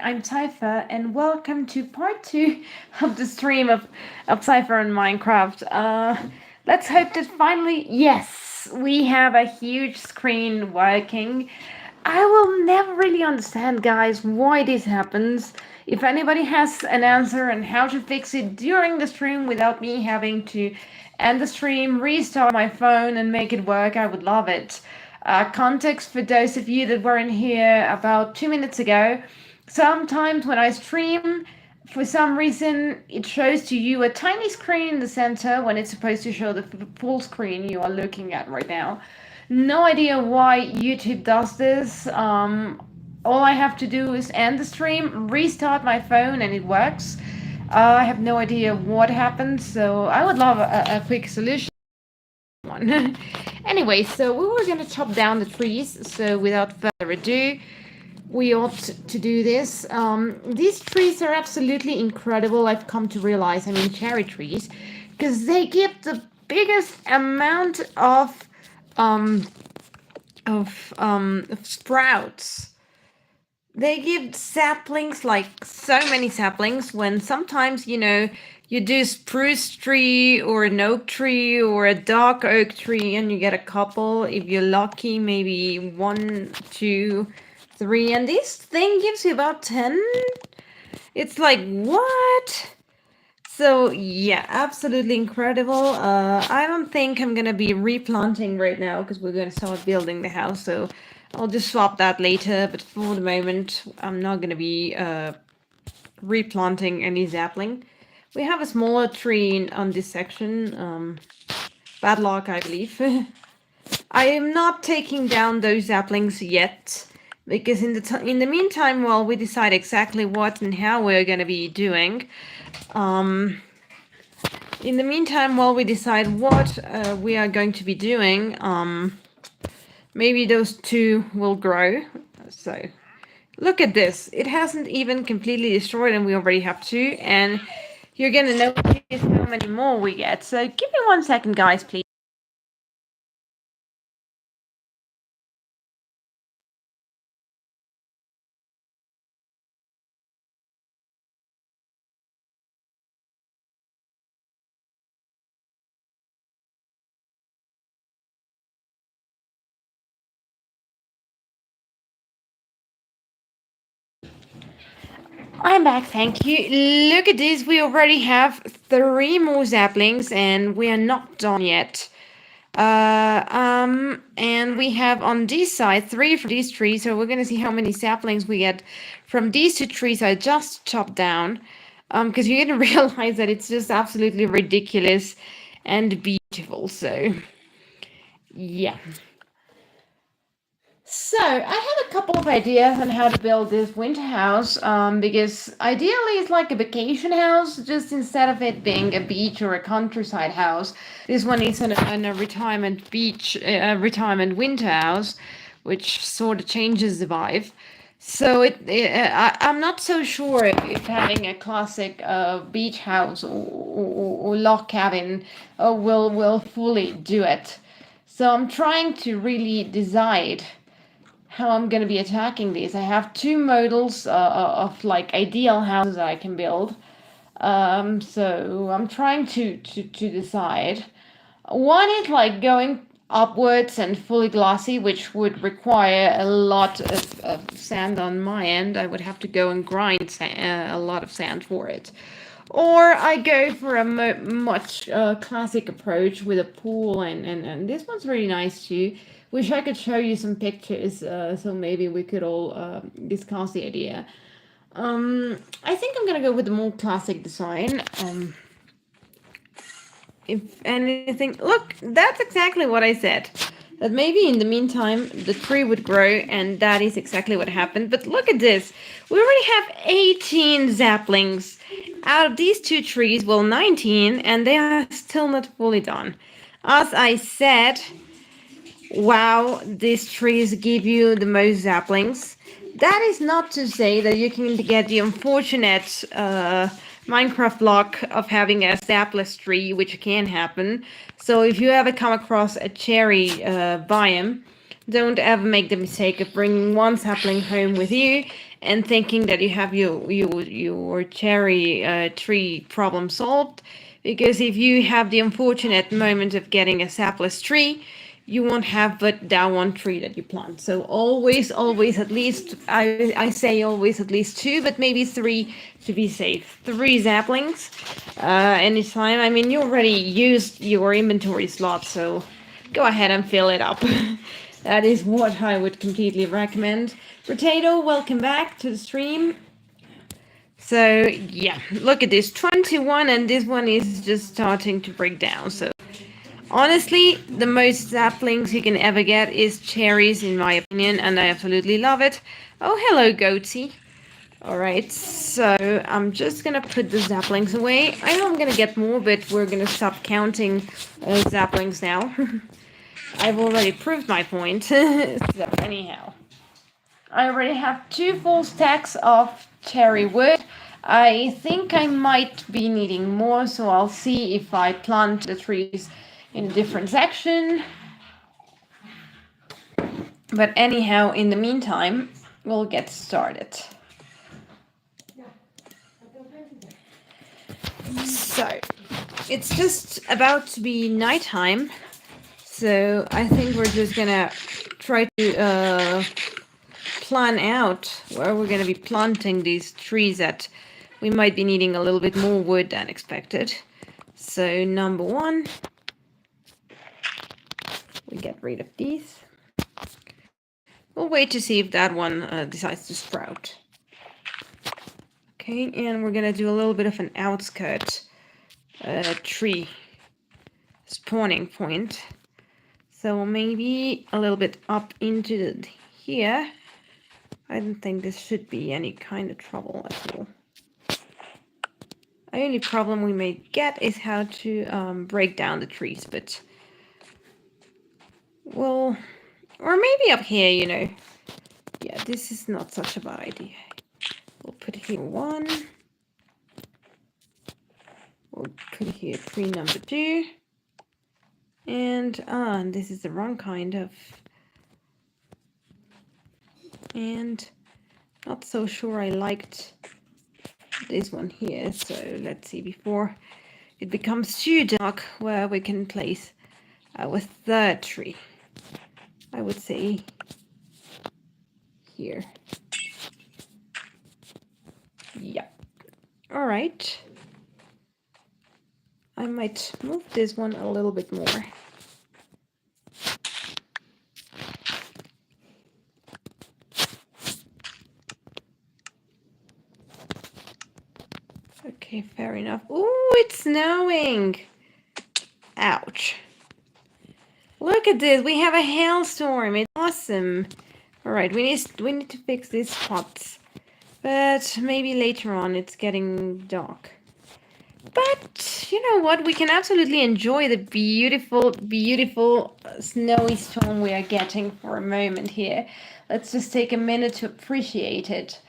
I'm Cypher, and welcome to part 2 of the stream of Cypher and Minecraft. Let's hope that finally, yes, we have a huge screen working. I will never really understand, guys, why this happens. If anybody has an answer on how to fix it during the stream without me having to end the stream, restart my phone, and make it work, I would love it. Context for those of you that were in here about 2 minutes ago. Sometimes when I stream, for some reason, it shows to you a tiny screen in the center when it's supposed to show the full screen you are looking at right now. No idea why YouTube does this. All I have to do is end the stream, restart my phone, and it works. I have no idea what happened, so I would love a quick solution. Anyway, so we were going to chop down the trees, so without further ado, we ought to do this. These trees are absolutely incredible, I've come to realize. I mean, cherry trees, because they give the biggest amount of sprouts. They give saplings, like so many saplings, when sometimes, you do a spruce tree or an oak tree or a dark oak tree and you get a couple. If you're lucky, maybe 1, 2, 3, and this thing gives you about 10. It's like, what? So yeah, absolutely incredible. I don't think I'm gonna be replanting right now because we're gonna start building the house, so I'll just swap that later. But for the moment, I'm not gonna be replanting any sapling. We have a smaller tree on this section. Bad luck, I believe. I am not taking down those saplings yet, because in the meantime, while we decide exactly what and how we're going to be doing, in the meantime, while we decide what we are going to be doing, maybe those two will grow. So look at this. It hasn't even completely destroyed and we already have 2. And you're going to notice how many more we get. So give me 1 second, guys, please. I'm back, thank you. Look at this, we already have 3 more saplings and we are not done yet. And we have on this side 3 from these trees, so we're gonna see how many saplings we get from these 2 trees I just chopped down. Because you're gonna realize that it's just absolutely ridiculous and beautiful, so yeah. So, I have a couple of ideas on how to build this winter house, because ideally it's like a vacation house, just instead of it being a beach or a countryside house, this one is a retirement beach, retirement winter house, which sort of changes the vibe. So I'm not so sure if having a classic beach house or log cabin will fully do it. So I'm trying to really decide how I'm going to be attacking these. I have 2 models of like ideal houses I can build. So I'm trying to decide. One is like going upwards and fully glossy, which would require a lot of sand on my end. I would have to go and grind a lot of sand for it. Or I go for a much classic approach with a pool, and this one's really nice too. Wish I could show you some pictures, so maybe we could all discuss the idea. I think I'm gonna go with the more classic design. If anything, look, that's exactly what I said. That maybe in the meantime the tree would grow, and that is exactly what happened. But look at this. We already have 18 saplings out of these 2 trees, well, 19, and they are still not fully done. As I said, wow, these trees give you the most saplings. That is not to say that you can get the unfortunate Minecraft luck of having a sapless tree, which can happen. So if you ever come across a cherry biome, Don't ever make the mistake of bringing one sapling home with you and thinking that you have your cherry tree problem solved. Because if you have the unfortunate moment of getting a sapless tree, you won't have but that one tree that you plant. So always, always at least, I say always at least 2, but maybe 3 to be safe. 3 saplings anytime. I mean, you already used your inventory slot, so go ahead and fill it up. That is what I would completely recommend. Potato, welcome back to the stream. So yeah, look at this, 21, and this one is just starting to break down. So honestly, the most saplings you can ever get is cherries, in my opinion, and I absolutely love it. Oh, hello, Goatsy. All right, so I'm just gonna put the saplings away. I know I'm gonna get more, but we're gonna stop counting saplings now. I've already proved my point. So anyhow, I already have 2 full stacks of cherry wood. I think I might be needing more, so I'll see if I plant the trees in a different section. But anyhow, in the meantime, we'll get started. So, it's just about to be nighttime. So I think we're just gonna try to plan out where we're gonna be planting these trees at. We might be needing a little bit more wood than expected. So number 1, we get rid of these. We'll wait to see if that one decides to sprout. Okay, and we're gonna do a little bit of an outskirt tree spawning point. So maybe a little bit up into here. I don't think this should be any kind of trouble at all. The only problem we may get is how to break down the trees, but well, or maybe up here, you know. Yeah, this is not such a bad idea. We'll put here 1. We'll put here tree number 2. And this is the wrong kind of. And not so sure I liked this one here. So let's see, before it becomes too dark, where we can place our 3rd tree. I would say here. Yeah. All right. I might move this one a little bit more. Okay, fair enough. Ooh, it's snowing. Ouch. Look at this. We have a hailstorm. It's awesome. All right, we need to fix these spots. But maybe later on. It's getting dark. But you know what? We can absolutely enjoy the beautiful, beautiful snowy storm we are getting for a moment here. Let's just take a minute to appreciate it.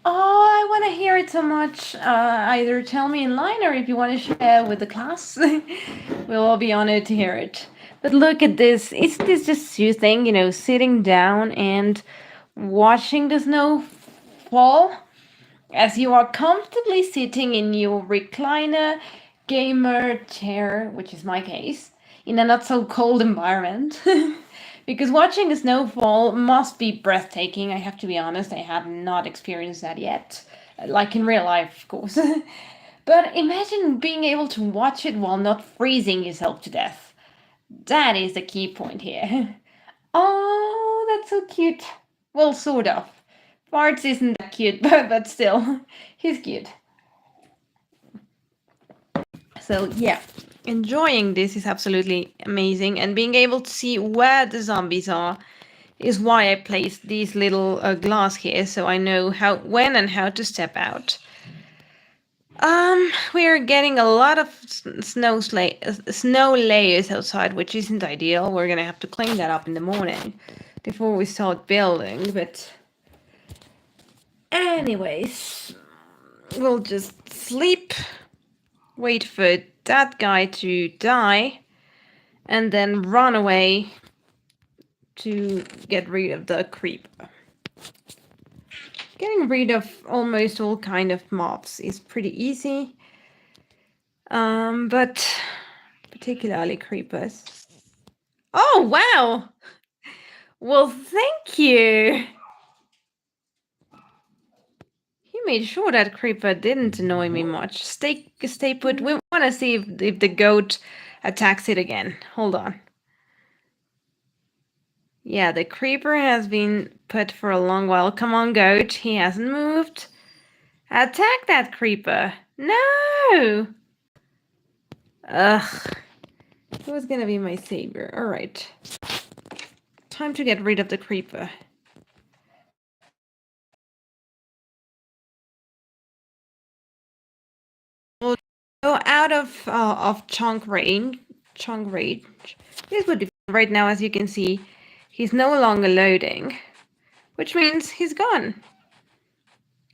Oh, I want to hear it so much. Either tell me in line, or if you want to share with the class, we'll all be honored to hear it. But look at this. Isn't this just soothing, you know, sitting down and watching the snow fall as you are comfortably sitting in your recliner gamer chair, which is my case, in a not so cold environment. Because watching a snowfall must be breathtaking. I have to be honest, I have not experienced that yet. Like in real life, of course. But imagine being able to watch it while not freezing yourself to death. That is the key point here. Oh, that's so cute. Well, sort of. Farts isn't that cute, but still, he's cute. So yeah, enjoying this is absolutely amazing, and being able to see where the zombies are is why I placed these little glass here, so I know when and how to step out. We are getting a lot of snow layers outside, which isn't ideal. We're gonna have to clean that up in the morning before we start building, but anyways, we'll just sleep, wait for that guy to die, and then run away to get rid of the creeper. Getting rid of almost all kind of mobs is pretty easy, but particularly creepers. Oh, wow! Well, thank you! He made sure that creeper didn't annoy me much. Stay put. We want to see if the goat attacks it again. Hold on. Yeah, the creeper has been put for a long while. Come on, goat. He hasn't moved. Attack that creeper. No! Ugh. Who's gonna be my savior? Alright. Time to get rid of the creeper. We'll go out of chunk range. This would be right now, as you can see, he's no longer loading, which means he's gone.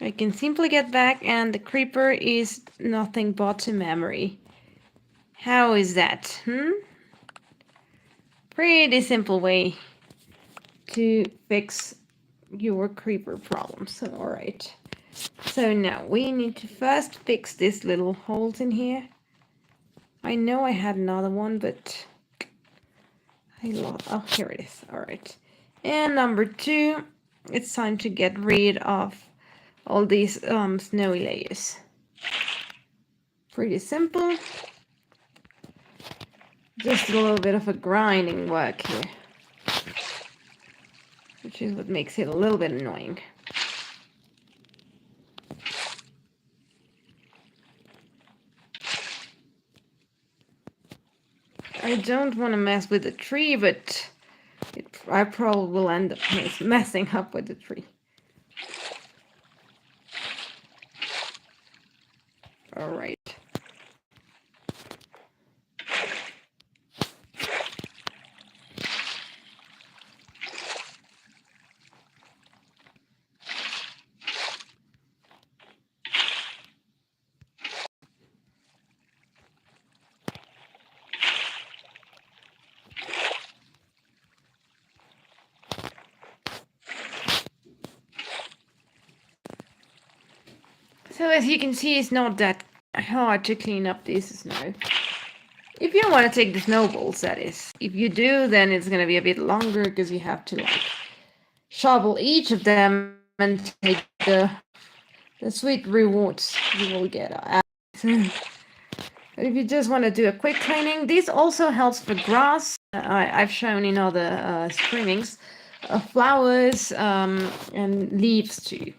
I can simply get back and the creeper is nothing but a memory. How is that? Pretty simple way to fix your creeper problem. So, alright. So now we need to first fix this little holes in here. I know I had another one, but I lost. Oh, here it is. Alright. And number 2, it's time to get rid of all these snowy layers. Pretty simple. Just a little bit of a grinding work here, which is what makes it a little bit annoying. I don't want to mess with the tree, but I probably will end up messing up with the tree. Alright. So as you can see, it's not that hard to clean up this snow. If you don't want to take the snowballs, that is. If you do, then it's going to be a bit longer because you have to like shovel each of them and take the sweet rewards you will get out. But if you just want to do a quick cleaning, this also helps for grass. I've shown in other streamings, flowers and leaves too.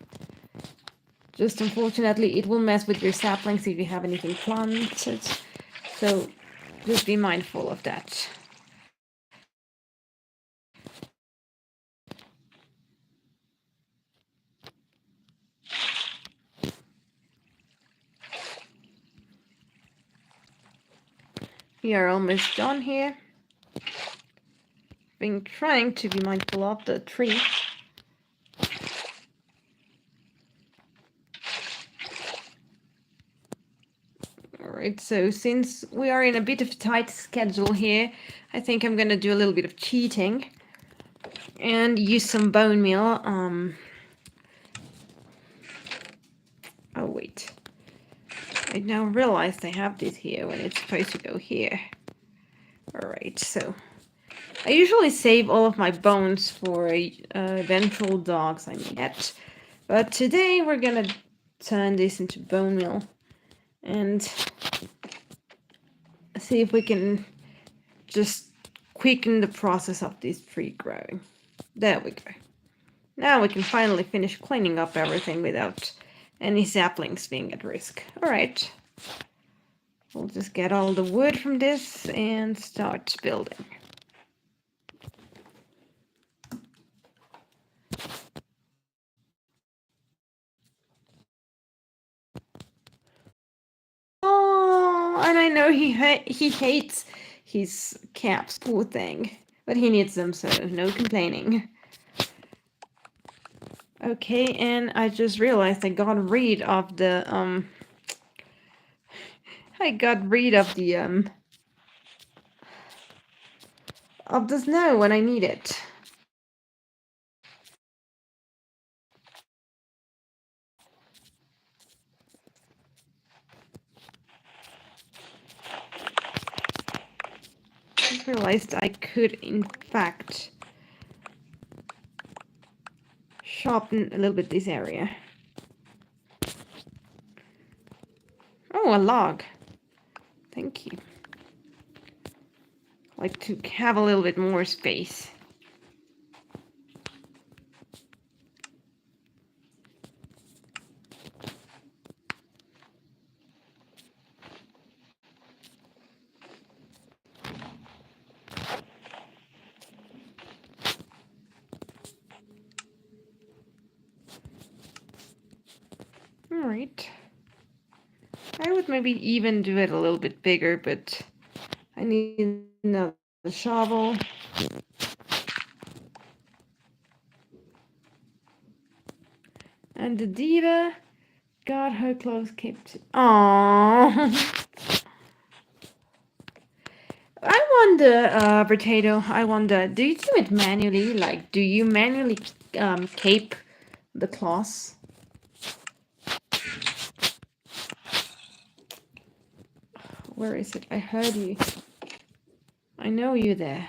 Just unfortunately, it will mess with your saplings if you have anything planted. So just be mindful of that. We are almost done here. Been trying to be mindful of the tree. Alright, so since we are in a bit of a tight schedule here, I think I'm gonna do a little bit of cheating and use some bone meal. Oh wait, I now realized I have this here when it's supposed to go here. Alright, so I usually save all of my bones for eventual dogs I may get, but today we're gonna turn this into bone meal and see if we can just quicken the process of this tree growing. There we go. Now we can finally finish cleaning up everything without any saplings being at risk. Alright. We'll just get all the wood from this and start building. Oh, and I know he hates his caps, poor thing. But he needs them, so no complaining. Okay, and I just realized I got rid of the of the snow when I need it. just realized I could, in fact, sharpen a little bit this area. Oh, a log. Thank you. I like to have a little bit more space. All right. I would maybe even do it a little bit bigger, but I need another shovel. And the diva got her clothes kept. Aww. I wonder, Potato, I wonder, do you do it manually? Like, do you manually cape the cloths? Where is it? I heard you. I know you there.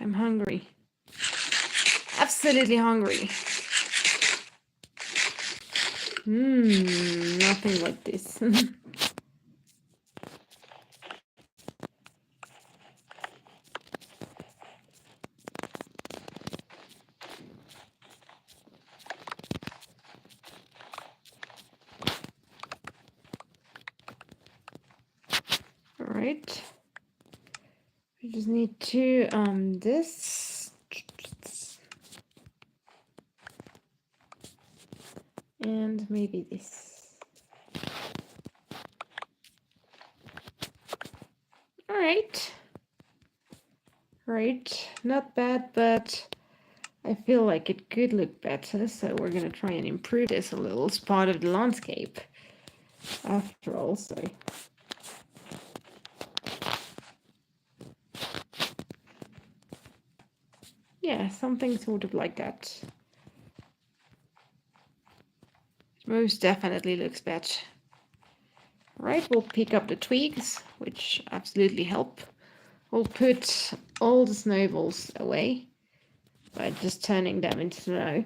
I'm hungry. Absolutely hungry. Nothing like this. All right. We just need to this. And maybe this. All right. Right, not bad, but I feel like it could look better, so we're gonna try and improve this a little. It's part of the landscape, after all, so. Yeah, something sort of like that. Most definitely looks better. Right, we'll pick up the twigs, which absolutely help. We'll put all the snowballs away by just turning them into snow.